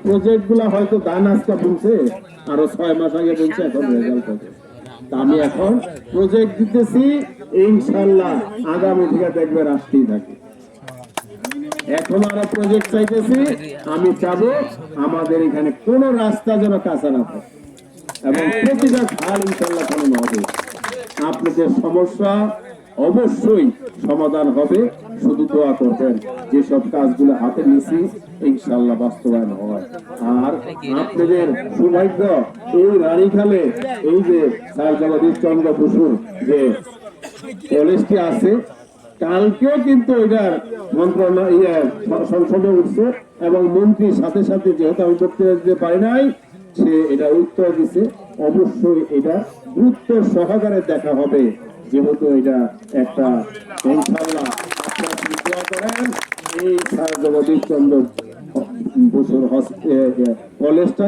Project গুলা হয়তো দান আজকে বলছে, আরো 6 মাস আগে বলছে, এখন রেজাল্ট হবে। আমি এখন প্রজেক্ট দিতেছি, ইনশাআল্লাহ আগামী থেকে দেখবেন আসতেই থাকে। এখন আরো প্রজেক্ট চাইতেছি, আমি চাবো আমাদের এখানে কোন রাস্তা যেন কাঁচা না থাকে এবং প্রতিটা খাল ইনশাআল্লাহ খনন হবে। আপনাদের সমস্যা অবশ্যই সমাধান হবে, শুধু দোয়া করবেন যেসব কাজগুলো হাতে নিছি ইনশাআল্লাহ বাস্তবায়ন হয়। আর আপনাদের সৌভাগ্য এই রানীখালে এই যে স্যার জগদীশ চন্দ্র বসুর যে কলেজটি আছে, কালকেও কিন্তু এটার মন্ত্রণালয় সংসদে উঠছে এবং মন্ত্রীর সাথে সাথে, যেহেতু আমি বক্তব্য দিতে পারি নাই, সে এটা উত্তর দিছে। অবশ্যই এটা গুরুত্ব সহকারে দেখা হবে, যেহেতু এটা একটা ইনশাআল্লাহ আপনারা চিন্তা করেন এই স্যার জগদীশ চন্দ্র বসুর কলেজটা